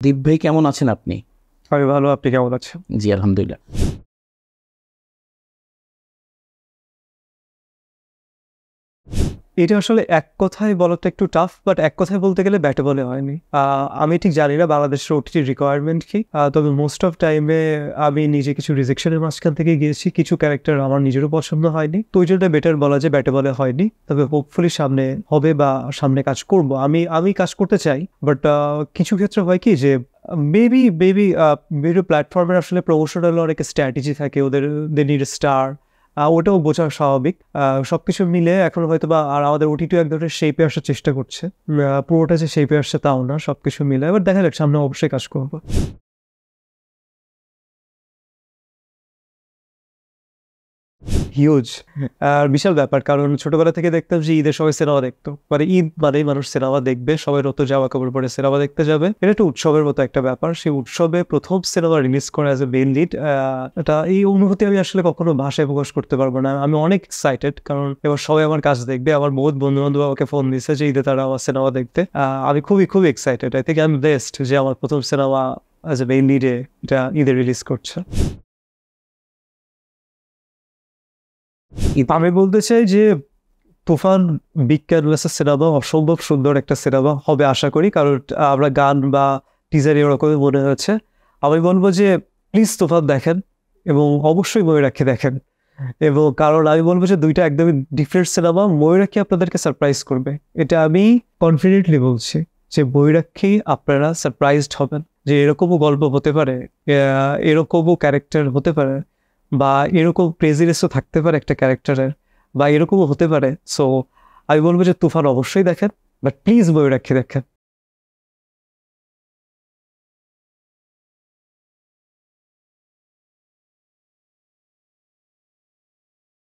দীপ ভাই কেমন আছেন আপনি? আমি ভালো, আপনি কেমন আছেন? জি আলহামদুলিল্লাহ। এটা আসলে এক কথায় বলাটা একটু টাফ, বাট এক কথায় বলতে গেলে ব্যাটে বলে হয়নি। আমি ঠিক জানি না বাংলাদেশের ওটিটি রিকোয়ারমেন্ট কি, তবে মোস্ট অফ টাইমে আমি নিজে কিছু রিজেকশনের মাঝখান থেকে গিয়েছি। কিছু ক্যারেক্টার আমার নিজেরও পছন্দ হয়নি, তো ওই জন্য বেটার বলা যে ব্যাটে বলে হয়নি। তবে হোপফুলি সামনে হবে বা সামনে কাজ করব, আমি কাজ করতে চাই। বাট কিছু ক্ষেত্রে হয় কি যে মেবি ভিডিও প্ল্যাটফর্মের আসলে প্রমোশনাল অনেক স্ট্র্যাটেজি থাকে, ওদের দে নিড স্টার, ওটাও বোঝা স্বাভাবিক। সবকিছু মিলে এখন হয়তো বা আর আমাদের ওটিটিও এক ধরনের শেপে আসার চেষ্টা করছে। পুরোটা যে শেপে আসছে তাও না, সবকিছু মিলে এবার দেখা যাক, সামনে অবশ্যই কাজ করবো। হিউজ, বিশাল ব্যাপার। কারণ ছোটবেলা থেকে দেখতাম যে ঈদের সময় সিনেমা দেখতো, মানে ঈদ মানেই মানুষ সিনেমা দেখবে, সবাই নতুন জামা কাপড় পরে সিনেমা দেখতে যাবে, এটা একটা উৎসবের মতো একটা ব্যাপার। সেই উৎসবে প্রথম সিনেমা রিলিজ করে অ্যাজ এ মেইন লিড, এটা এই অনুভূতি আমি আসলে কখনো ভাষায় প্রকাশ করতে পারবো না। আমি অনেক এক্সাইটেড, কারণ এবার সবাই আমার কাজ দেখবে। আমার বহুত বন্ধু বান্ধব আমাকে ফোন দিচ্ছে যে ঈদে তারা আমার সিনেমা দেখতে। আমি খুবই excited. I think I am best যে আমার প্রথম সিনেমা অ্যাজ এ মেইন লিডে এটা ঈদে রিলিজ করছে। আমি বলতে চাই যে তুফান বিগ ক্যানভাসের সিনেমা অসম্ভব সুন্দর একটা সিনেমা হবে আশা করি, কারণ আমরা গান বা টিজারে ওরকমই মনে হয়েছে। আমি বলবো যে প্লিজ তুফান দেখেন, এবং অবশ্যই ময়ূরাক্ষী দেখেন। এবং কারণ আমি বলবো যে দুইটা একদমই ডিফারেন্ট সিনেমা, ময়ূরাক্ষী আপনাদেরকে সারপ্রাইজ করবে, এটা আমি কনফিডেন্টলি বলছি যে ময়ূরাক্ষী আপনারা সারপ্রাইজড হবেন, যে এরকমও গল্প হতে পারে, এরকমও ক্যারেক্টার হতে পারে, বা এরকম ক্রেজিনেসও থাকতে পারে একটা ক্যারেক্টারের, বা এরকমও হতে পারে। সো আমি বলবো যে তুফান অবশ্যই দেখেন, বাট প্লিজ ময়ূরাক্ষী দেখেন।